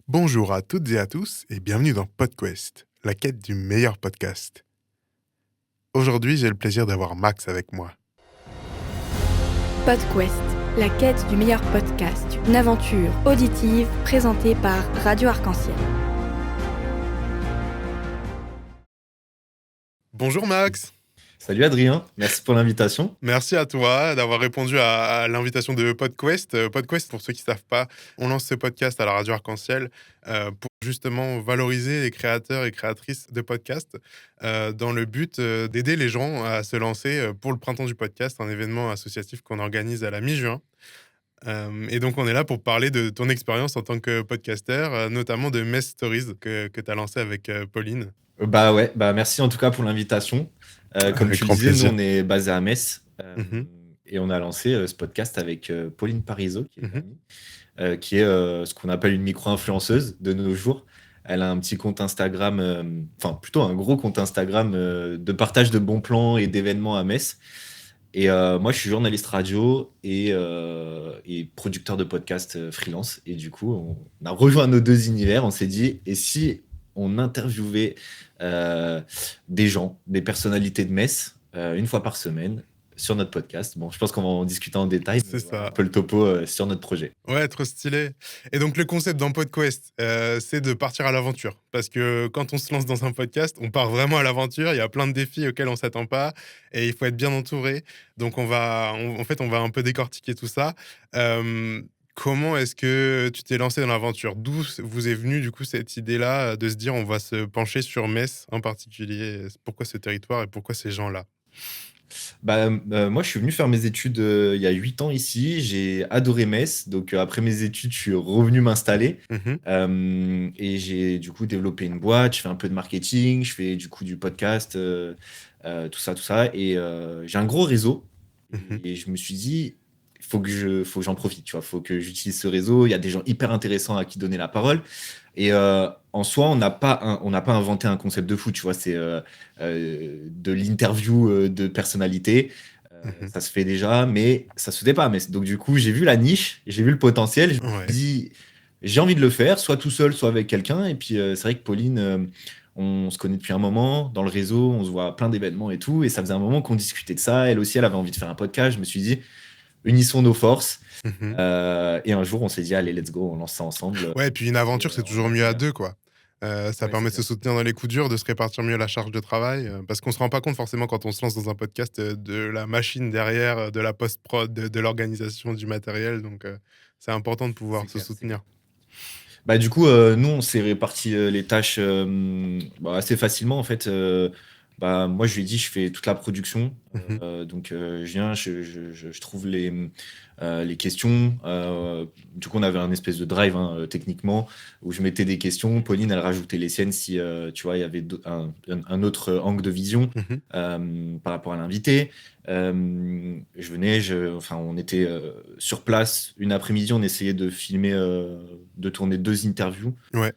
Bonjour à toutes et à tous et bienvenue dans PodQuest, la quête du meilleur podcast. Aujourd'hui, j'ai le plaisir d'avoir Max avec moi. PodQuest, la quête du meilleur podcast, une aventure auditive présentée par Radio Arc-en-Ciel. Bonjour Max. Salut Adrien, merci pour l'invitation. Merci à toi d'avoir répondu à l'invitation de PodQuest. PodQuest, pour ceux qui ne savent pas, on lance ce podcast à la Radio Arc-en-Ciel pour justement valoriser les créateurs et créatrices de podcasts dans le but d'aider les gens à se lancer pour le Printemps du podcast, un événement associatif qu'on organise à la mi-juin. Et donc, on est là pour parler de ton expérience en tant que podcasteur, notamment de Metz Stories que tu as lancé avec Pauline. Merci en tout cas pour l'invitation. Comme Avec tu le grand disais, plaisir. nous on est basé à Metz Mhm. et on a lancé ce podcast avec Pauline Parisot, qui est, une Mhm. amie, qui est ce qu'on appelle une micro-influenceuse de nos jours. Elle a un petit compte Instagram, enfin plutôt un gros compte Instagram de partage de bons plans et d'événements à Metz. Et moi, je suis journaliste radio et producteur de podcast freelance. Et du coup, on a rejoint nos deux univers. On s'est dit, et si on interviewait des gens, des personnalités de Metz, une fois par semaine sur notre podcast. Bon, je pense qu'on va en discuter en détail. C'est Mais ça. voilà un peu le topo sur notre projet. Ouais, trop stylé. Et donc, le concept dans PodQuest, c'est de partir à l'aventure. Parce que quand on se lance dans un podcast, on part vraiment à l'aventure. Il y a plein de défis auxquels on ne s'attend pas. Et il faut être bien entouré. Donc, on va un peu décortiquer tout ça. Comment est-ce que tu t'es lancé dans l'aventure? D'où vous est venue, du coup, cette idée-là de se dire on va se pencher sur Metz en particulier? Pourquoi ce territoire et pourquoi ces gens-là? Moi, je suis venu faire mes études il y a 8 ans ici. J'ai adoré Metz. Donc, après mes études, je suis revenu m'installer. Mhm. Et j'ai du coup développé une boîte. Je fais un peu de marketing. Je fais du coup du podcast, tout ça, tout ça. Et j'ai un gros réseau. Mhm. Et je me suis dit, faut que j'en profite. Tu vois, faut que j'utilise ce réseau. Il y a des gens hyper intéressants à qui donner la parole. Et en soi, on n'a pas inventé un concept de fou. Tu vois, c'est de l'interview de personnalité. Mhm. Ça se fait déjà, mais ça se faisait pas. Mais donc du coup, j'ai vu la niche, j'ai vu le potentiel. Je me Ouais. suis dit, j'ai envie de le faire, soit tout seul, soit avec quelqu'un. Et puis c'est vrai que Pauline, on se connaît depuis un moment dans le réseau, on se voit à plein d'événements et tout. Et ça faisait un moment qu'on discutait de ça. Elle aussi, elle avait envie de faire un podcast. Je me suis dit, unissons nos forces. Mhm. Et un jour, on s'est dit, allez, let's go, on lance ça ensemble. Ouais, et puis une aventure, c'est On toujours a mieux à fait. deux, quoi. Ça Ouais, c'est permet de se clair. soutenir dans les coups durs, de se répartir mieux la charge de travail, parce qu'on se rend pas compte forcément quand on se lance dans un podcast de la machine derrière, de la post-prod, de l'organisation du matériel. Donc, c'est important de pouvoir C'est se clair, c'est soutenir. clair. Du coup, nous, on s'est réparti les tâches assez facilement. En fait, moi, je lui ai dit, je fais toute la production. Mhm. Donc, je viens, je trouve les questions. Du coup, on avait un espèce de drive, hein, techniquement, où je mettais des questions. Pauline, elle rajoutait les siennes si, tu vois, il y avait un autre angle de vision Mhm. par rapport à l'invité. Je venais, on était sur place une après-midi, on essayait de filmer, de tourner 2 interviews. Ouais.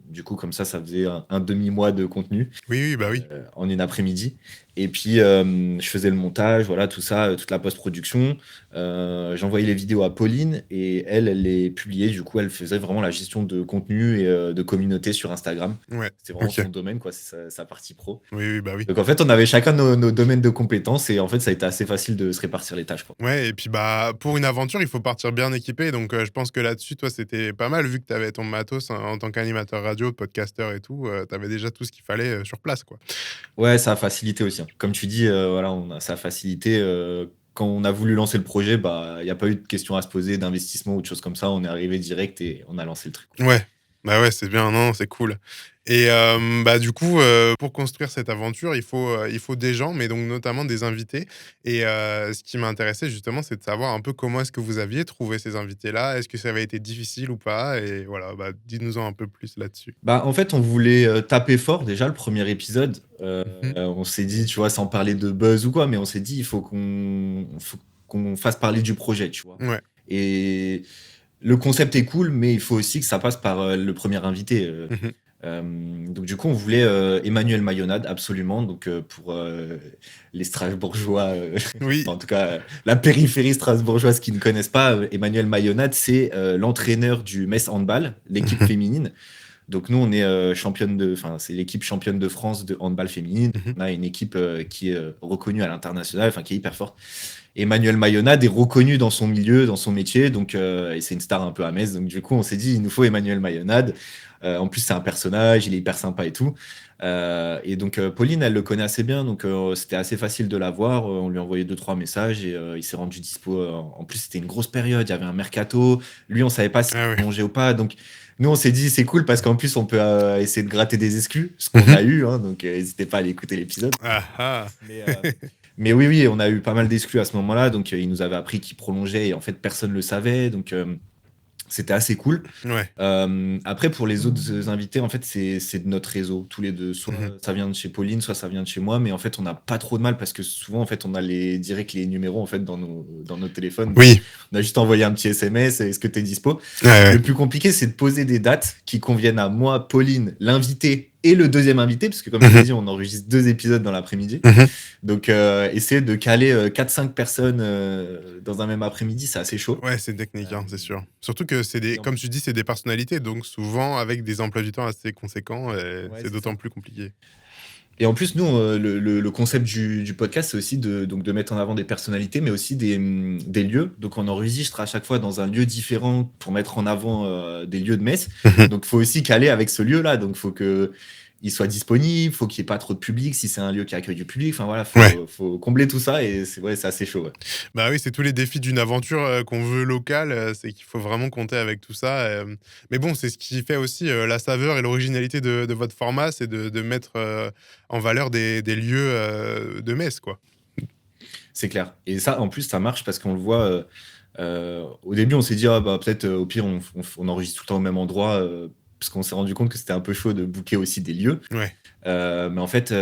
Du coup, comme ça faisait un demi-mois de contenu Oui, oui, bah oui. en une après-midi. Et puis, je faisais le montage, voilà, tout ça, toute la post-production. J'envoyais les vidéos à Pauline et elle les publiait. Du coup, elle faisait vraiment la gestion de contenu et de communauté sur Instagram. Ouais. C'est vraiment Ok. son domaine, quoi, c'est sa partie pro. Oui, oui, bah oui. Donc, en fait, on avait chacun nos domaines de compétences et en fait, ça a été assez facile de se répartir les tâches, quoi. Ouais, et puis bah pour une aventure, il faut partir bien équipé. Donc je pense que là-dessus, toi, c'était pas mal vu que tu avais ton matos, hein, en tant qu'animateur radio, podcasteur et tout. Tu avais déjà tout ce qu'il fallait sur place, quoi. Ouais, ça a facilité aussi, hein. Comme tu dis, voilà, ça a facilité. Quand on a voulu lancer le projet, il n'y a pas eu de questions à se poser, d'investissement ou de choses comme ça. On est arrivé direct et on a lancé le truc. Ouais, bah ouais, c'est bien, non, c'est cool. Et bah, du coup, pour construire cette aventure, il faut des gens, mais donc notamment des invités. Et ce qui m'intéressait justement, c'est de savoir un peu comment est-ce que vous aviez trouvé ces invités-là? Est-ce que ça avait été difficile ou pas? Et voilà, bah, dites-nous-en un peu plus là-dessus. En fait, on voulait taper fort déjà le premier épisode. Mmh. On s'est dit, tu vois, sans parler de buzz ou quoi, mais on s'est dit, il faut qu'on fasse parler du projet, tu vois. Ouais. Et le concept est cool, mais il faut aussi que ça passe par le premier invité. Mmh. Donc du coup, on voulait Emmanuel Mayonnaade absolument. Donc pour les Strasbourgeois, Oui. en tout cas la périphérie strasbourgeoise qui ne connaissent pas, Emmanuel Mayonnaade, c'est l'entraîneur du Metz Handball, l'équipe Mhm. féminine. Donc nous, on est enfin c'est l'équipe championne de France de handball féminine. Mhm. On a une équipe qui est reconnue à l'international, enfin qui est hyper forte. Emmanuel Mayonnaade est reconnu dans son milieu, dans son métier, donc et c'est une star un peu à Metz. Donc du coup, on s'est dit, il nous faut Emmanuel Mayonnaade. En plus, c'est un personnage, il est hyper sympa et tout. Et donc Pauline, elle le connaît assez bien, donc c'était assez facile de la voir. On lui a envoyé 2-3 messages et il s'est rendu dispo. En plus, c'était une grosse période, il y avait un mercato. Lui, on savait pas s'il Ah ouais. prolongeait ou pas, donc nous, on s'est dit, c'est cool parce qu'en plus, on peut essayer de gratter des exclus, ce qu'on Mhm. a eu, hein, donc n'hésitez pas à aller écouter l'épisode. Ah ah. Mais oui, oui, on a eu pas mal d'exclus à ce moment-là. Donc, il nous avait appris qu'il prolongeait et en fait, personne ne le savait. Donc, c'était assez cool. Ouais. Après, pour les autres invités, en fait, c'est de notre réseau, tous les deux. Soit Mhm. ça vient de chez Pauline, soit ça vient de chez moi. Mais en fait, on n'a pas trop de mal parce que souvent, en fait, on a direct les numéros en fait, dans nos téléphones. Donc, Oui. on a juste envoyé un petit SMS. Est-ce que tu es dispo? Ouais, ouais. Le plus compliqué, c'est de poser des dates qui conviennent à moi, Pauline, l'invité et le deuxième invité, parce que comme je l'ai Mhm. dit, on enregistre 2 épisodes dans l'après-midi. Mhm. Donc, essayer de caler 4-5 personnes dans un même après-midi, c'est assez chaud. Ouais, c'est technique, Euh, hein, c'est sûr. Surtout que c'est et en- comme tu dis, c'est des personnalités, donc souvent avec des emplois du temps assez conséquents, ouais, c'est c'est d'autant ça. plus compliqué. Et en plus, nous, le concept du podcast, c'est aussi donc de mettre en avant des personnalités, mais aussi des lieux. Donc, on enregistre à chaque fois dans un lieu différent pour mettre en avant des lieux de messe. Mhm. Donc, il faut aussi caler avec ce lieu-là. Donc, il faut qu'il soit disponible, il faut qu'il n'y ait pas trop de public, si c'est un lieu qui accueille du public. Enfin, voilà, Ouais. faut combler tout ça et c'est assez chaud. Ouais. Bah oui, c'est tous les défis d'une aventure qu'on veut locale, c'est qu'il faut vraiment compter avec tout ça. Mais bon, c'est ce qui fait aussi la saveur et l'originalité de votre format, c'est de mettre en valeur des lieux de messe, quoi. C'est clair. Et ça, en plus, ça marche parce qu'on le voit. Au début, on s'est dit, ah, bah, peut-être au pire, on enregistre tout le temps au même endroit. Parce qu'on s'est rendu compte que c'était un peu chaud de booker aussi des lieux. Ouais. Mais en fait,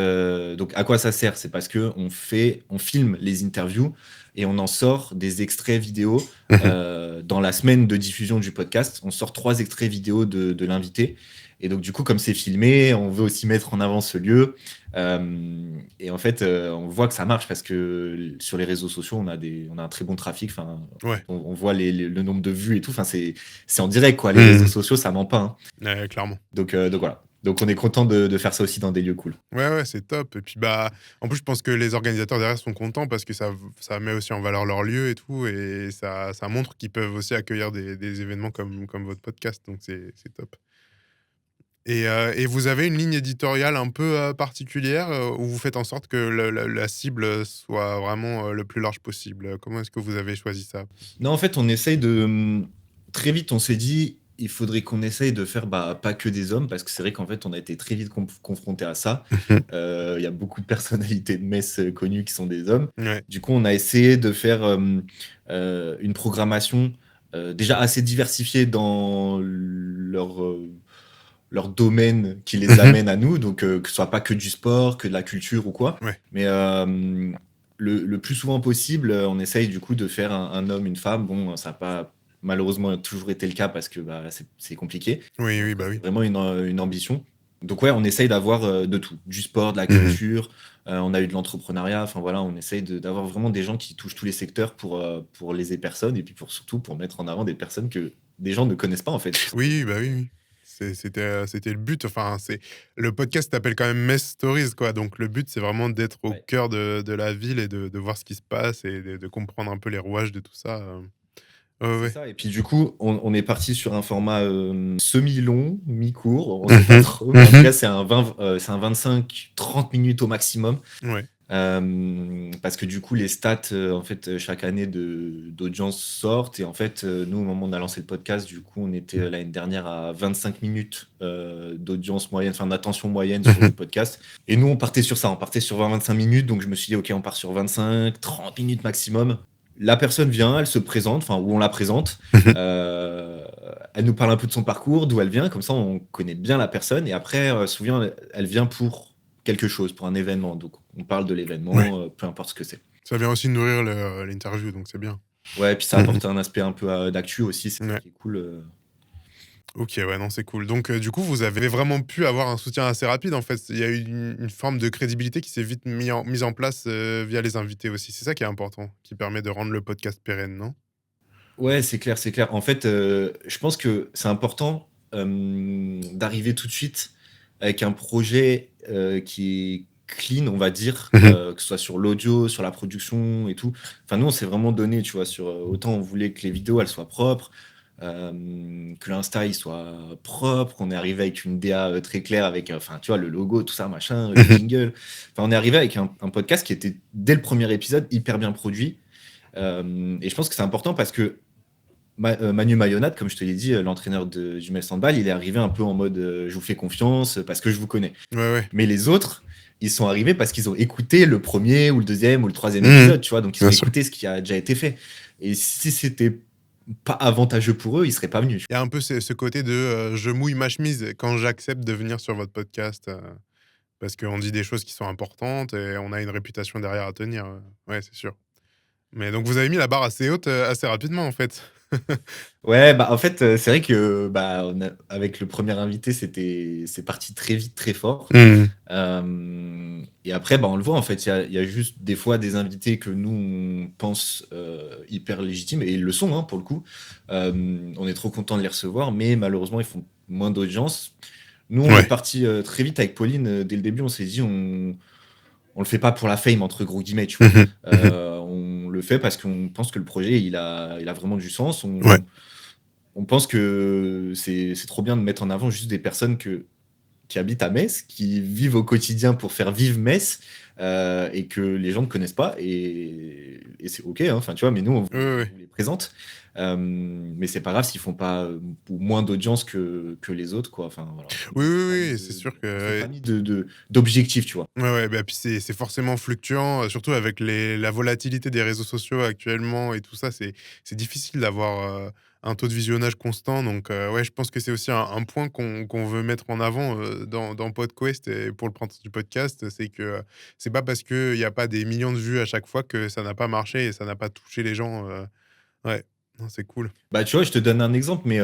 donc à quoi ça sert? C'est parce que on filme les interviews et on en sort des extraits vidéo Mhm. dans la semaine de diffusion du podcast. On sort 3 extraits vidéo de l'invité. Et donc, du coup, comme c'est filmé, on veut aussi mettre en avant ce lieu. Et en fait, on voit que ça marche parce que sur les réseaux sociaux, on a un très bon trafic. Enfin, Ouais. on voit le nombre de vues et tout. Enfin, c'est en direct, quoi. Les réseaux Mhm. sociaux, ça ment pas, hein. Clairement. Donc voilà. Donc on est content de faire ça aussi dans des lieux cool. Ouais, ouais, c'est top. Et puis, bah, en plus, je pense que les organisateurs derrière sont contents parce que ça met aussi en valeur leur lieu et tout. Et ça montre qu'ils peuvent aussi accueillir des événements comme votre podcast. Donc, c'est top. Et vous avez une ligne éditoriale un peu particulière où vous faites en sorte que la cible soit vraiment le plus large possible. Comment est-ce que vous avez choisi ça? Non, en fait, on essaye très vite, on s'est dit, il faudrait qu'on essaye de faire bah, pas que des hommes, parce que c'est vrai qu'en fait, on a été très vite confronté à ça. Mhm. Il y a beaucoup de personnalités de messe connues qui sont des hommes. Ouais. Du coup, on a essayé de faire une programmation déjà assez diversifiée dans leur domaine qui les Mhm. amène à nous, donc que ce soit pas que du sport, que de la culture ou quoi. Ouais. Mais le plus souvent possible, on essaye du coup de faire un homme, une femme. Bon, ça n'a pas malheureusement toujours été le cas parce que bah, c'est compliqué. Oui, Donc, oui, bah c'est oui. vraiment une ambition. Donc ouais, on essaye d'avoir de tout, du sport, de la Mhm. culture. On a eu de l'entrepreneuriat. Enfin voilà, on essaye d'avoir vraiment des gens qui touchent tous les secteurs pour les personnes et puis surtout pour mettre en avant des personnes que des gens ne connaissent pas en fait. Oui, bah oui, oui. C'était le but. Enfin, le podcast s'appelle quand même Mess Stories, quoi. Donc, le but, c'est vraiment d'être au Ouais. cœur de la ville et de voir ce qui se passe et de comprendre un peu les rouages de tout ça. Ouais, C'est ouais. ça. Et puis du coup, on est parti sur un format semi-long, mi-court, on sait pas Mhm. trop. Mais en tout Mhm. cas, c'est un 25-30 minutes au maximum. Ouais. Parce que du coup, les stats, en fait, chaque année d'audience sortent. Et en fait, nous, au moment où on a lancé le podcast, du coup, on était l'année dernière à 25 minutes d'audience moyenne, enfin d'attention moyenne sur le Mhm. podcast. Et nous, on partait sur ça, on partait sur 20-25 minutes. Donc je me suis dit, OK, on part sur 25-30 minutes maximum. La personne vient, elle se présente, enfin, où on la présente. Mhm. Elle nous parle un peu de son parcours, d'où elle vient. Comme ça, on connaît bien la personne. Et après, souvent, elle vient pour quelque chose, pour un événement. Donc, on parle de Ouais. l'événement, peu importe ce que c'est. Ça vient aussi nourrir l'interview, donc c'est bien. Ouais, puis ça Mhm. apporte un aspect un peu d'actu aussi, c'est ça Ouais. qui est cool. Ok, ouais, non, c'est cool. Donc, du coup, vous avez vraiment pu avoir un soutien assez rapide, en fait. Il y a eu une forme de crédibilité qui s'est vite mise en place via les invités aussi. C'est ça qui est important, qui permet de rendre le podcast pérenne, non? Ouais, c'est clair, c'est clair. En fait, je pense que c'est important d'arriver tout de suite avec un projet qui est clean, on va dire, Mhm. que ce soit sur l'audio, sur la production et tout. Enfin, nous, on s'est vraiment donné, tu vois, sur autant on voulait que les vidéos, elles soient propres, que l'Insta, il soit propre. On est arrivé avec une DA très claire, avec, enfin, tu vois, le logo, tout ça, machin, les Mhm. jingles. Enfin, on est arrivé avec un podcast qui était, dès le premier épisode, hyper bien produit. Et je pense que c'est important parce que Manu Mayonat, comme je te l'ai dit, l'entraîneur du Mel Sandball, il est arrivé un peu en mode je vous fais confiance parce que je vous connais. Ouais, ouais. Mais les autres, ils sont arrivés parce qu'ils ont écouté le premier ou le deuxième ou le troisième Mhm. épisode, tu vois. Donc ils ont Bien sûr. écouté ce qui a déjà été fait. Et si c'était pas avantageux pour eux, ils seraient pas venus. Il y a un peu ce côté de je mouille ma chemise quand j'accepte de venir sur votre podcast parce qu'on dit des choses qui sont importantes et on a une réputation derrière à tenir. Ouais, c'est sûr. Mais donc, vous avez mis la barre assez haute assez rapidement, en fait. Ouais, bah en fait, c'est vrai que bah, avec le premier invité, c'est parti très vite, très fort. Mhm. Et après, bah, on le voit, en fait, il y a juste des fois des invités que nous, on pense hyper légitimes, et ils le sont, hein, pour le coup. On est trop content de les recevoir, mais malheureusement, ils font moins d'audience. Nous, on est Ouais. parti très vite avec Pauline. Dès le début, on s'est dit, on le fait pas pour la fame, entre gros guillemets, tu vois. Mhm. Mhm. On le fait parce qu'on pense que le projet, il a vraiment du sens. Ouais. On pense que c'est trop bien de mettre en avant juste des personnes qui habitent à Metz, qui vivent au quotidien pour faire vivre Metz, et que les gens ne connaissent pas. Et c'est OK, hein, enfin, tu vois, mais nous, on Ouais, ouais, ouais. vous les présente. Mais c'est pas grave s'ils font pas ou moins d'audience que les autres, quoi. Enfin, voilà. Oui, On s'est oui, pas mis oui, c'est sûr on s'est que pas mis d'objectif, tu vois. ouais, ouais, bah, puis c'est forcément fluctuant, surtout avec la volatilité des réseaux sociaux actuellement et tout ça, c'est difficile d'avoir, un taux de visionnage constant donc ouais, je pense que c'est aussi un point qu'on veut mettre en avant, dans PodQuest et pour le printemps du podcast, c'est que, c'est pas parce qu'il y a pas des millions de vues à chaque fois que ça n'a pas marché et ça n'a pas touché les gens, ouais. Non, c'est cool. Bah, tu vois, je te donne un exemple, mais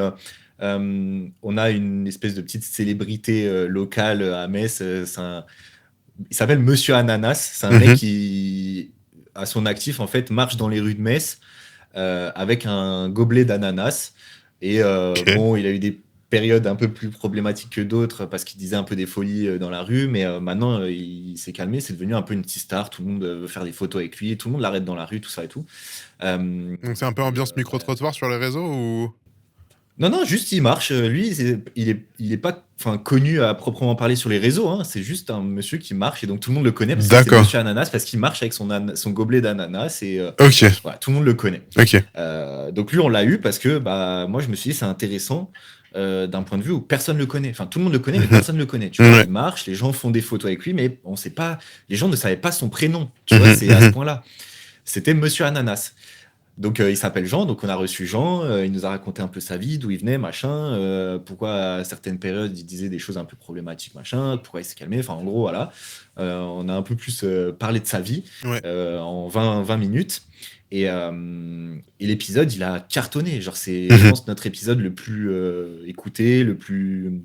on a une espèce de petite célébrité locale à Metz. Il s'appelle Monsieur Ananas. C'est un mec Mmh. qui, à son actif, en fait, marche dans les rues de Metz avec un gobelet d'ananas. Et OK. bon, il a eu des périodes un peu plus problématiques que d'autres parce qu'il disait un peu des folies dans la rue, mais maintenant, il s'est calmé. C'est devenu un peu une petite star. Tout le monde veut faire des photos avec lui. Tout le monde l'arrête dans la rue, tout ça et tout. Donc c'est un peu Et ambiance bah, micro-trottoir sur les réseaux ou? non, non, juste il marche. Lui, il est pas, enfin, connu à proprement parler sur les réseaux, hein. C'est juste un monsieur qui marche et donc tout le monde le connaît parce que c'est D'accord. Monsieur Ananas parce qu'il marche avec son gobelet d'ananas et OK, voilà, tout le monde le connaît. OK. Donc lui, on l'a eu parce que bah moi, je me suis dit c'est intéressant d'un point de vue où personne le connaît. Enfin, tout le monde le connaît, mais Mmh. personne le connaît. Tu vois, Ouais. il marche, les gens font des photos avec lui, mais on sait pas. Les gens ne savaient pas son prénom. Tu vois, Mmh c'est à ce mh. point-là. C'était Monsieur Ananas. Donc il s'appelle Jean, donc on a reçu Jean, il nous a raconté un peu sa vie, d'où il venait, machin, pourquoi à certaines périodes il disait des choses un peu problématiques, machin, pourquoi il s'est calmé, enfin en gros voilà. On a un peu plus parlé de sa vie Ouais. en 20 minutes. Et l'épisode, il a cartonné. Genre, c'est, je Mmh. pense, notre épisode le plus écouté, le plus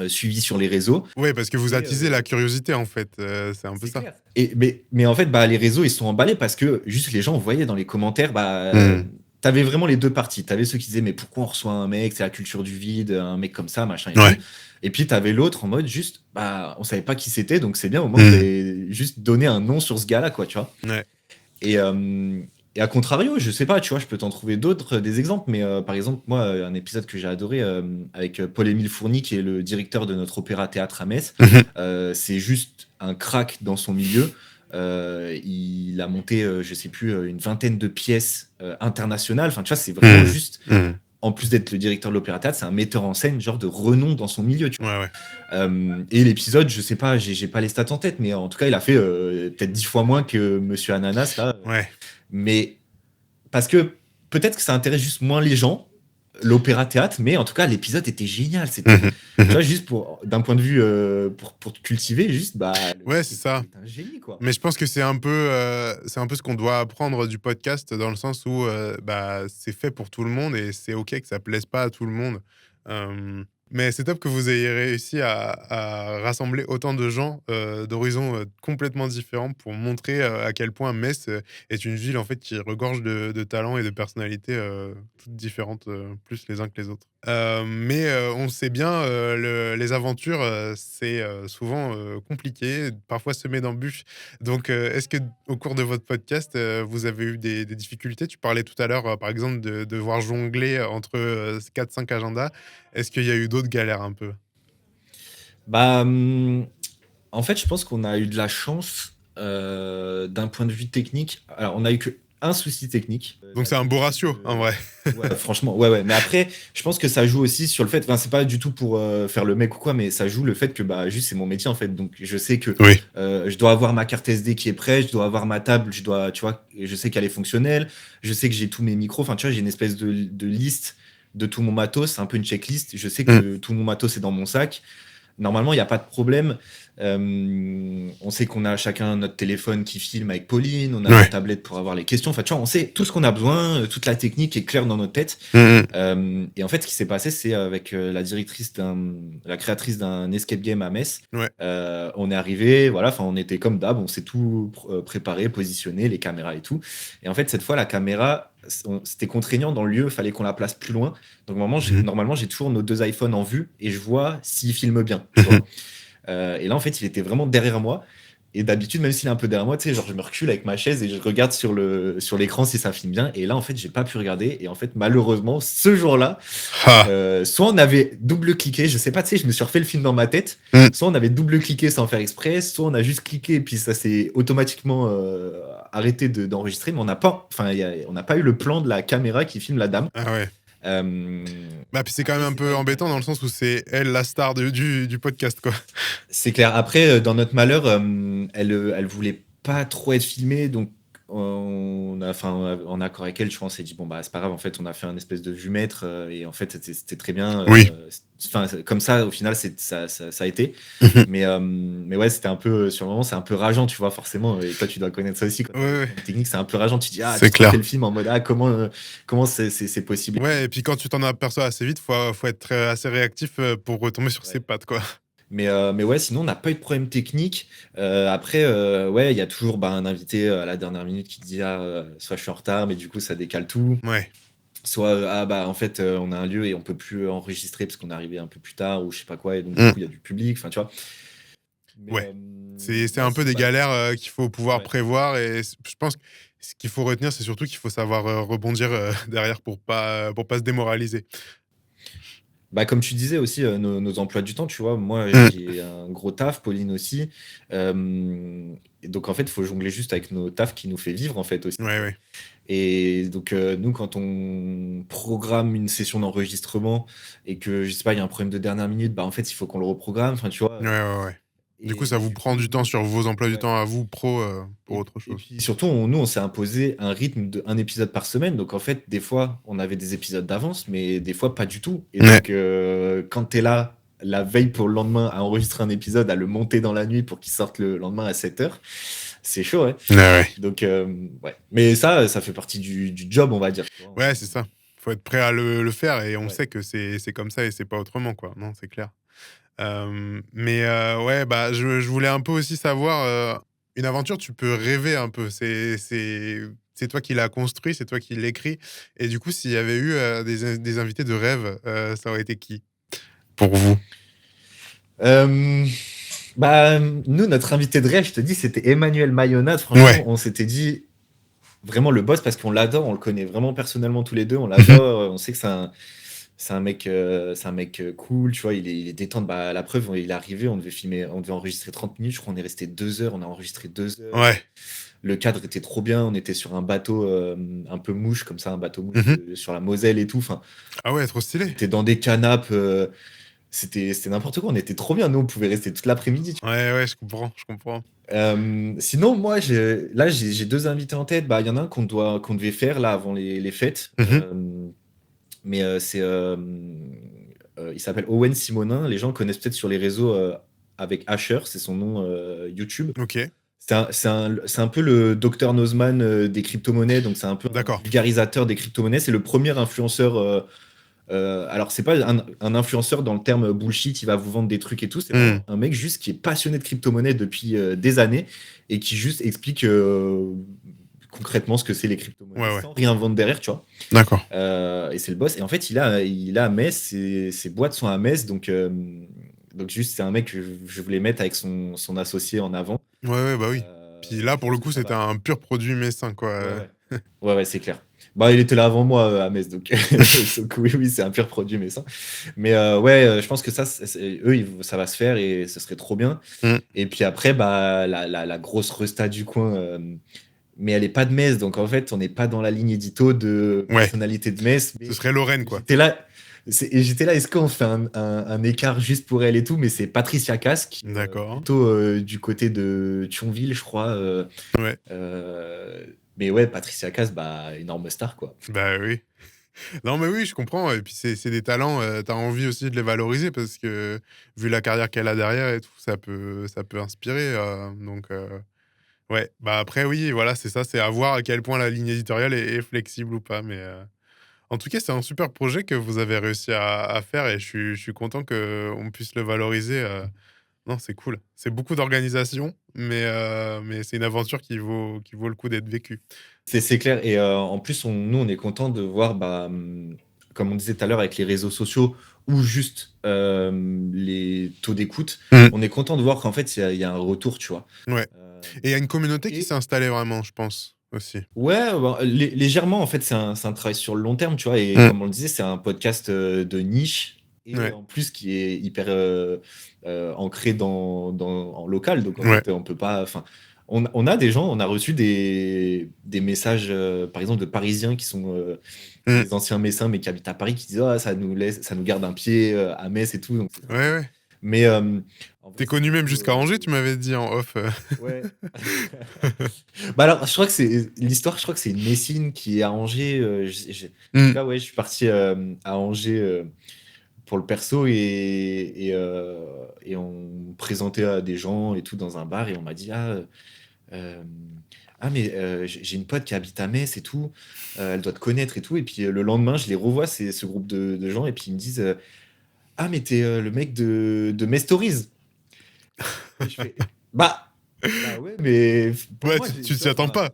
suivi sur les réseaux. Ouais, parce que vous Et attisez la curiosité, en fait, c'est un peu c'est ça. clair. Mais en fait, bah, les réseaux, ils sont emballés parce que juste les gens voyaient dans les commentaires, bah, Mmh. t'avais vraiment les deux parties. T'avais ceux qui disaient, mais pourquoi on reçoit un mec, c'est la culture du vide, un mec comme ça, machin et tout. Ouais. Et puis t'avais l'autre en mode juste, bah, on savait pas qui c'était, donc c'est bien, au moins vous Mmh. avez juste donné un nom sur ce gars-là, quoi, tu vois. Ouais. Et, euh, et à contrario, je sais pas, tu vois, je peux t'en trouver d'autres, des exemples, mais par exemple, moi, un épisode que j'ai adoré avec Paul-Émile Fourny, qui est le directeur de notre opéra-théâtre à Metz, Mmh. c'est juste un crack dans son milieu. Il a monté, je sais plus, une vingtaine de pièces internationales. Enfin, tu vois, c'est vraiment Mmh. juste, Mmh. en plus d'être le directeur de l'opéra-théâtre, c'est un metteur en scène, genre de renom dans son milieu, tu vois. Ouais, ouais. Et l'épisode, je sais pas, j'ai pas les stats en tête, mais en tout cas, il a fait peut-être 10 fois moins que Monsieur Ananas, là. Ouais. Mais parce que peut-être que ça intéresse juste moins les gens, l'opéra-théâtre, mais en tout cas, l'épisode était génial. C'était, Mmh. tu Mmh. vois, juste d'un point de vue, pour te cultiver, juste, bah, le Ouais, mec c'est ça. est un génie, quoi. Mais je pense que c'est un peu ce qu'on doit apprendre du podcast dans le sens où, bah, c'est fait pour tout le monde et c'est OK que ça plaise pas à tout le monde. Mais c'est top que vous ayez réussi à rassembler autant de gens d'horizons complètement différents pour montrer à quel point Metz est une ville en fait qui regorge de talents et de personnalités toutes différentes, plus les uns que les autres. Mais on sait bien, les aventures, c'est souvent compliqué, parfois semé d'embûches. Donc, est-ce que au cours de votre podcast, vous avez eu des difficultés? Tu parlais tout à l'heure, par exemple, de devoir jongler entre 4-5 agendas. Est-ce qu'il y a eu d'autres galères un peu? Bah, en fait, je pense qu'on a eu de la chance d'un point de vue technique. Alors, on a eu qu'un souci technique. Donc c'est un beau ratio, en vrai. Ouais, franchement, ouais. Mais après, je pense que ça joue aussi sur le fait, enfin, c'est pas du tout pour faire le mec ou quoi, mais ça joue le fait que, bah, juste, c'est mon métier, en fait. Donc, je sais que Oui. je dois avoir ma carte SD qui est prête, je dois avoir ma table, tu vois, je sais qu'elle est fonctionnelle, je sais que j'ai tous mes micros, enfin, tu vois, j'ai une espèce de liste de tout mon matos, c'est un peu une checklist. Je sais que tout mon matos est dans mon sac. Normalement, il n'y a pas de problème. On sait qu'on a chacun notre téléphone qui filme avec Pauline, on a notre tablette pour avoir les questions. Enfin, tu vois, on sait tout ce qu'on a besoin, toute la technique est claire dans notre tête. Et en fait, ce qui s'est passé, c'est avec la créatrice d'un escape game à Metz. On est arrivé, voilà, enfin, on était comme d'hab, on s'est tout préparé, positionné, les caméras et tout. Et en fait, cette fois, la caméra, c'était contraignant dans le lieu, il fallait qu'on la place plus loin. Donc normalement, j'ai toujours nos 2 iPhones en vue et je vois s'ils filment bien. Tu vois. Et là, en fait, il était vraiment derrière moi. Et d'habitude, même s'il est un peu derrière moi, tu sais, genre, je me recule avec ma chaise et je regarde sur l'écran si ça filme bien. Et là, en fait, j'ai pas pu regarder. Et en fait, malheureusement, ce jour-là, soit on avait double-cliqué, je sais pas, tu sais, je me suis refait le film dans ma tête. Soit on avait double-cliqué sans faire exprès, soit on a juste cliqué et puis ça s'est automatiquement arrêté d'enregistrer. Mais on n'a pas eu le plan de la caméra qui filme la dame. Ah ouais. Bah, puis c'est quand même un peu embêtant dans le sens où c'est elle la star du podcast, quoi. C'est clair. Après, dans notre malheur, elle voulait pas trop être filmée, donc en accord avec elle, je pense, on s'est dit bon bah c'est pas grave. En fait, on a fait un espèce de vue-mètre et en fait c'était très bien. Oui. Comme ça, au final, ça a été. Mais ouais, c'était un peu sur le moment, c'est un peu rageant, tu vois, forcément. Et toi, tu dois connaître ça aussi. Quand technique, c'est un peu rageant. Tu dis c'est tu clair. fais le film en mode comment c'est possible. Ouais, et puis quand tu t'en aperçois assez vite, faut être assez réactif pour retomber sur ses pattes, quoi. Mais ouais, sinon, on n'a pas eu de problème technique. Après, ouais, il y a toujours un invité à la dernière minute qui te dit soit je suis en retard, mais du coup, ça décale tout. Ouais. Soit, en fait, on a un lieu et on peut plus enregistrer parce qu'on est arrivé un peu plus tard ou je sais pas quoi, et donc, du coup, il y a du public, enfin, tu vois. Mais, ouais. C'est un peu des galères qu'il faut pouvoir prévoir et je pense que ce qu'il faut retenir, c'est surtout qu'il faut savoir rebondir derrière pour pas se démoraliser. Comme tu disais aussi, nos emplois du temps, tu vois, moi j'ai un gros taf, Pauline aussi. Et donc en fait, il faut jongler juste avec nos tafs qui nous fait vivre en fait aussi. Ouais. Et donc nous, quand on programme une session d'enregistrement et que je sais pas, il y a un problème de dernière minute, en fait, il faut qu'on le reprogramme. Enfin, tu vois. Ouais. Du coup, ça vous prend du temps sur vos emplois du temps à vous, pro, pour autre chose. Et puis surtout, on s'est imposé un rythme d'un épisode par semaine. Donc en fait, des fois, on avait des épisodes d'avance, mais des fois, pas du tout. Et donc, quand tu es là, la veille pour le lendemain, à enregistrer un épisode, à le monter dans la nuit pour qu'il sorte le lendemain à 7h, c'est chaud, ouais. Donc, ouais. Mais ça fait partie du job, on va dire. Ouais, c'est ça. Faut être prêt à le faire et on sait que c'est comme ça et c'est pas autrement, quoi. Non, c'est clair. Mais ouais, je voulais un peu aussi savoir, une aventure, tu peux rêver un peu. C'est toi qui l'as construit, c'est toi qui l'écris. Et du coup, s'il y avait eu des invités de rêve, ça aurait été qui pour vous? Nous, notre invité de rêve, je te dis, c'était Emmanuel Mayonnaise. Franchement, on s'était dit vraiment le boss parce qu'on l'adore, on le connaît vraiment personnellement tous les deux, on l'adore, on sait que c'est un mec cool, tu vois, il est détente. La preuve, il est arrivé, on devait enregistrer 30 minutes, je crois qu'on est resté 2 heures, on a enregistré 2 heures. Ouais. Le cadre était trop bien, on était sur un bateau un peu mouche, comme ça, un bateau mouche sur la Moselle et tout. Ah ouais, trop stylé. C'était dans des canapes, c'était n'importe quoi, on était trop bien, nous on pouvait rester toute l'après-midi. Ouais, je comprends. Sinon, moi, j'ai 2 invités en tête. Il y en a un qu'on devait faire là avant les fêtes. Mais il s'appelle Owen Simonin. Les gens le connaissent peut-être sur les réseaux avec Asher, c'est son nom YouTube. Ok. C'est un peu le Dr Nozman des crypto-monnaies, donc c'est un peu un vulgarisateur des crypto-monnaies. C'est le premier influenceur Alors, c'est pas un influenceur dans le terme bullshit, il va vous vendre des trucs et tout. C'est vraiment un mec juste qui est passionné de crypto-monnaie depuis des années et qui juste explique concrètement ce que c'est les crypto-monnaies sans rien vendre derrière, tu vois. D'accord. Et c'est le boss. Et en fait, il a à Metz, ses boîtes sont à Metz, donc juste, c'est un mec que je voulais mettre avec son associé en avant. Ouais, bah oui. Puis là, pour le coup, c'était un pur produit messin, quoi. Ouais, c'est clair. Bah, il était là avant moi à Metz, donc oui, c'est un pur produit messin. Mais je pense que ça va se faire et ce serait trop bien. Et puis après, bah, la grosse resta du coin, mais elle est pas de Metz, donc en fait, on n'est pas dans la ligne édito de personnalité de Metz. Ce serait Lorraine, quoi. J'étais là, est-ce qu'on fait un écart juste pour elle et tout, mais c'est Patricia Cass, qui est plutôt du côté de Thionville, je crois. Mais ouais, Patricia Cass, bah, énorme star, quoi. Bah oui. Non, mais oui, je comprends. Et puis, c'est des talents, t'as envie aussi de les valoriser parce que, vu la carrière qu'elle a derrière et tout, ça peut inspirer. Donc, ouais. Bah après, oui, voilà, c'est ça, c'est à voir à quel point la ligne éditoriale est flexible ou pas. Mais en tout cas, c'est un super projet que vous avez réussi à faire et je suis content qu'on puisse le valoriser. Non, c'est cool. C'est beaucoup d'organisation, mais c'est une aventure qui vaut le coup d'être vécue. C'est clair. Et en plus, nous, on est content de voir, bah, comme on disait tout à l'heure, avec les réseaux sociaux ou juste les taux d'écoute, on est content de voir qu'en fait, il y a un retour, tu vois. Ouais. Et il y a une communauté qui s'est installée vraiment, je pense, aussi. Ouais, bah, légèrement, en fait, c'est un travail sur le long terme, tu vois. Et comme on le disait, c'est un podcast de niche. Et en plus, qui est hyper ancré en local. Donc, en fait, on peut pas... On a des gens, on a reçu des messages, par exemple, de Parisiens qui sont des anciens Messins, mais qui habitent à Paris, qui disent ça nous garde un pied à Metz et tout. Donc, ouais. Mais t'es connu même jusqu'à Angers, tu m'avais dit en off. Ouais. Bah alors, je crois que c'est l'histoire. Je crois que c'est une Messine qui est à Angers. Là, ouais, je suis parti à Angers pour le perso et on présentait à des gens et tout dans un bar et on m'a dit mais j'ai une pote qui habite à Metz et tout, elle doit te connaître et tout. Et puis le lendemain, je les revois, c'est ce groupe de gens, et puis ils me disent mais t'es le mec de Metz Stories. Et je fais bah ouais, mais ouais, tu t'y attends pas.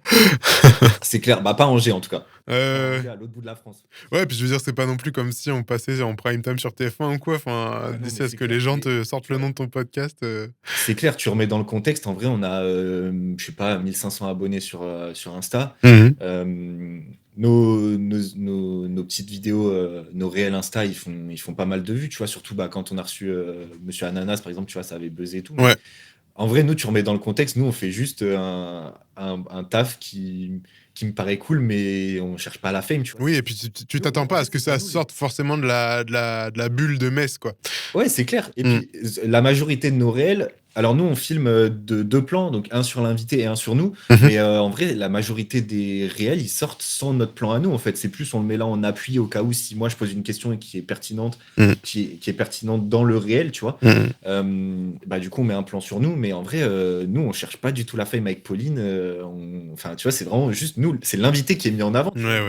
C'est clair, bah pas Angers en tout cas. Angers, à l'autre bout de la France. Ouais, puis je veux dire, c'est pas non plus comme si on passait en prime time sur TF1 ou quoi. Enfin, d'ici à ce que les gens te sortent le nom de ton podcast. C'est clair, tu remets dans le contexte. En vrai, on a, je sais pas, 1500 abonnés sur Insta. Nos petites vidéos, nos réels Insta, ils font pas mal de vues, tu vois. Surtout quand on a reçu Monsieur Ananas, par exemple, tu vois, ça avait buzzé et tout. Ouais. En vrai, nous, tu remets dans le contexte. Nous, on fait juste un taf qui me paraît cool, mais on cherche pas la fame, tu vois. Oui, et puis tu t'attends pas à ce que ça sorte forcément de la bulle de Metz, quoi. Ouais, c'est clair. Et puis, la majorité de nos réels, alors nous, on filme de 2 plans, donc un sur l'invité et un sur nous. Mais en vrai, la majorité des réels, ils sortent sans notre plan à nous. En fait, c'est plus, on le met là en appui au cas où si moi je pose une question qui est pertinente, qui est pertinente dans le réel, tu vois. Bah, du coup, on met un plan sur nous. Mais en vrai, nous, on cherche pas du tout la fame avec Pauline. Enfin, tu vois, c'est vraiment juste nous, c'est l'invité qui est mis en avant. Ouais.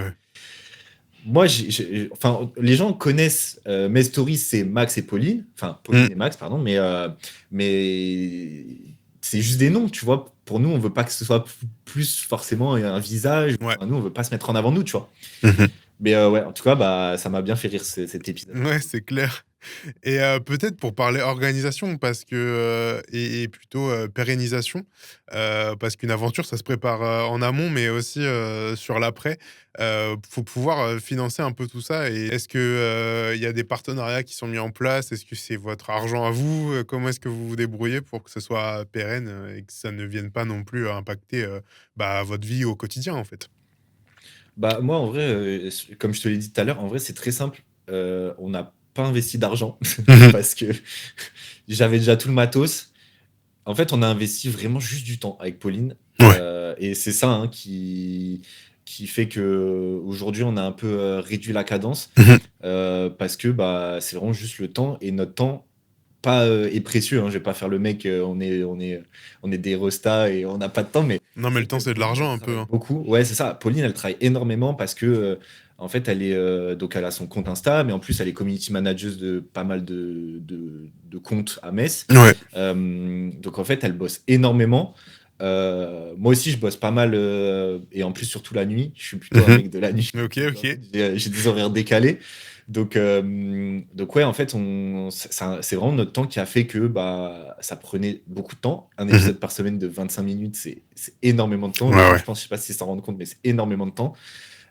Moi, les gens connaissent mes stories, c'est Max et Pauline. Enfin, Pauline et Max, pardon. Mais c'est juste des noms, tu vois. Pour nous, on veut pas que ce soit plus forcément un visage. Ouais. Enfin, nous, on veut pas se mettre en avant, nous, tu vois. Mais ouais, en tout cas, bah, ça m'a bien fait rire cet épisode. Ouais, c'est clair. Et peut-être pour parler organisation parce que, et plutôt pérennisation, parce qu'une aventure, ça se prépare en amont, mais aussi sur l'après. Faut pouvoir financer un peu tout ça. Et est-ce qu'il y a des partenariats qui sont mis en place? Est-ce que c'est votre argent à vous? Comment est-ce que vous vous débrouillez pour que ce soit pérenne et que ça ne vienne pas non plus impacter votre vie au quotidien, en fait? Bah, moi, en vrai, comme je te l'ai dit tout à l'heure, en vrai, c'est très simple. On n'a pas investi d'argent parce que j'avais déjà tout le matos. En fait, on a investi vraiment juste du temps avec Pauline. Et c'est ça qui fait que aujourd'hui on a un peu réduit la cadence parce que bah, c'est vraiment juste le temps et notre temps est précieux. Je vais pas faire le mec, on est des restas et on n'a pas de temps. Mais non, mais le temps, c'est de l'argent un peu. Beaucoup. Ouais, c'est ça. Pauline, elle travaille énormément parce que En fait, donc elle a son compte Insta, mais en plus, elle est community manager de pas mal de comptes à Metz. Ouais. Donc, en fait, elle bosse énormément. Moi aussi, je bosse pas mal, et en plus, surtout la nuit. Je suis plutôt un mec de la nuit. Ok. J'ai des horaires décalés. Donc ouais, en fait, c'est vraiment notre temps qui a fait que ça prenait beaucoup de temps. Un épisode par semaine de 25 minutes, c'est énormément de temps. Ouais. Je sais pas si s'en rendent compte, mais c'est énormément de temps.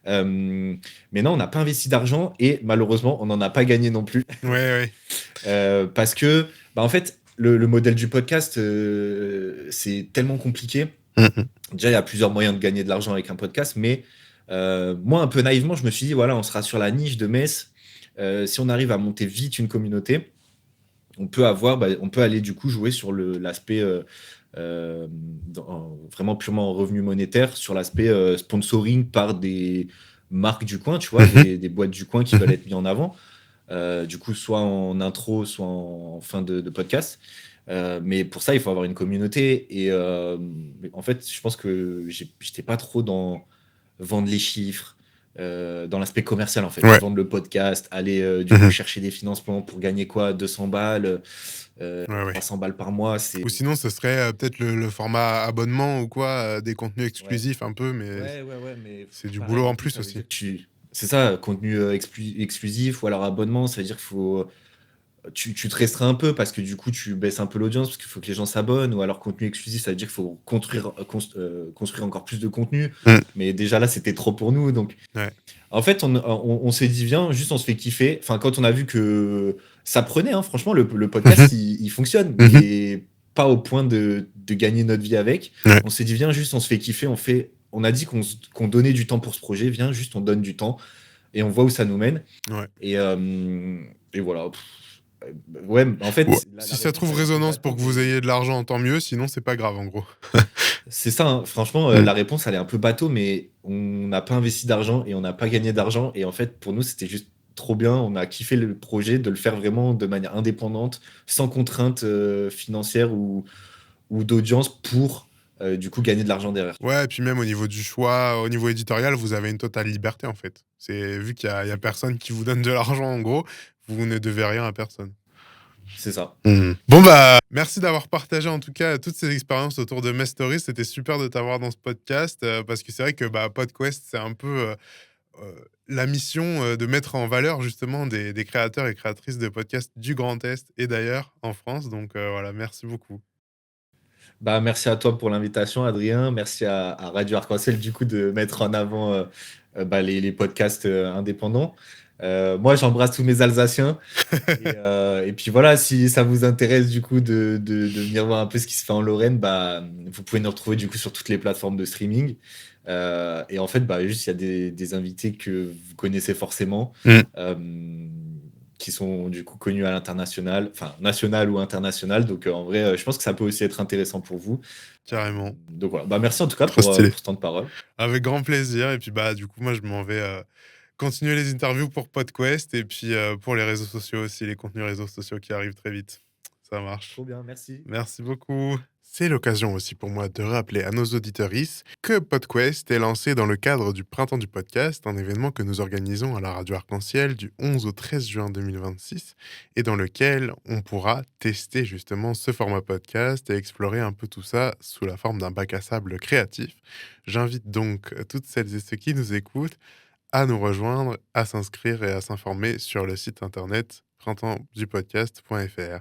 Mais non, on n'a pas investi d'argent et malheureusement, on n'en a pas gagné non plus. Ouais. Parce que, en fait, le modèle du podcast, c'est tellement compliqué. Déjà, il y a plusieurs moyens de gagner de l'argent avec un podcast, mais moi, un peu naïvement, je me suis dit, voilà, on sera sur la niche de Metz. Si on arrive à monter vite une communauté, on peut aller du coup jouer sur l'aspect vraiment purement en revenu monétaire, sur l'aspect sponsoring par des marques du coin, tu vois, des boîtes du coin qui veulent être mis en avant. Du coup, soit en intro, soit en fin de podcast. Mais pour ça, il faut avoir une communauté. Et en fait, je pense que j'étais pas trop dans vendre les chiffres, dans l'aspect commercial, en fait. Ouais. Vendre le podcast, aller du coup chercher des financements pour gagner quoi, 200 balles, 300 balles par mois. Ou sinon, ce serait peut-être le format abonnement ou quoi, des contenus exclusifs un peu, mais mais c'est du pareil, boulot en du coup, plus ça veut aussi. dire que c'est ça, contenu exclusif ou alors abonnement, ça veut dire qu'il faut. Tu te restreins un peu parce que du coup, tu baisses un peu l'audience parce qu'il faut que les gens s'abonnent, ou alors contenu exclusif, ça veut dire qu'il faut construire encore plus de contenu. Mais déjà là, c'était trop pour nous. Donc, en fait, on s'est dit, viens, juste on se fait kiffer. Enfin, quand on a vu que ça prenait, hein, franchement, le podcast, il fonctionne, mais pas au point de gagner notre vie avec. On s'est dit, viens, juste on se fait kiffer. On a dit qu'on donnait du temps pour ce projet. Viens, juste on donne du temps et on voit où ça nous mène. Et voilà. Ouais, en fait, si ça trouve résonance pour que vous ayez de l'argent, tant mieux, sinon c'est pas grave en gros. C'est ça, hein. Franchement, la réponse elle est un peu bateau, mais on n'a pas investi d'argent et on n'a pas gagné d'argent. Et en fait, pour nous, c'était juste trop bien. On a kiffé le projet de le faire vraiment de manière indépendante, sans contrainte financière ou d'audience pour du coup gagner de l'argent derrière. Ouais, et puis même au niveau du choix, au niveau éditorial, vous avez une totale liberté en fait. C'est vu qu'il y a personne qui vous donne de l'argent en gros, vous ne devez rien à personne. C'est ça. Bon merci d'avoir partagé en tout cas toutes ces expériences autour de Metz Stories. C'était super de t'avoir dans ce podcast parce que c'est vrai que PodQuest, c'est un peu la mission de mettre en valeur justement des créateurs et créatrices de podcasts du Grand Est et d'ailleurs en France. Donc voilà, merci beaucoup. Merci à toi pour l'invitation, Adrien. Merci à Radio Arc-en-Ciel du coup de mettre en avant les podcasts indépendants. Moi, j'embrasse tous mes Alsaciens. Et puis voilà, si ça vous intéresse du coup de venir voir un peu ce qui se fait en Lorraine, vous pouvez nous retrouver du coup sur toutes les plateformes de streaming. Et en fait, juste il y a des invités que vous connaissez forcément, qui sont du coup connus à l'international, enfin national ou international. Donc en vrai, je pense que ça peut aussi être intéressant pour vous. Carrément. Donc voilà, merci en tout cas pour ce temps de parole. Avec grand plaisir. Et puis du coup, moi je m'en vais continuer les interviews pour PodQuest et puis pour les réseaux sociaux aussi, les contenus réseaux sociaux qui arrivent très vite. Ça marche. Trop bien, merci. Merci beaucoup. C'est l'occasion aussi pour moi de rappeler à nos auditorices que PodQuest est lancé dans le cadre du Printemps du Podcast, un événement que nous organisons à la Radio Arc-en-Ciel du 11 au 13 juin 2026 et dans lequel on pourra tester justement ce format podcast et explorer un peu tout ça sous la forme d'un bac à sable créatif. J'invite donc toutes celles et ceux qui nous écoutent à nous rejoindre, à s'inscrire et à s'informer sur le site internet printemps-du-podcast.fr.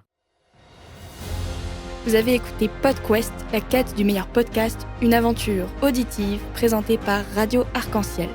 Vous avez écouté PodQuest, la quête du meilleur podcast, une aventure auditive présentée par Radio Arc-en-Ciel.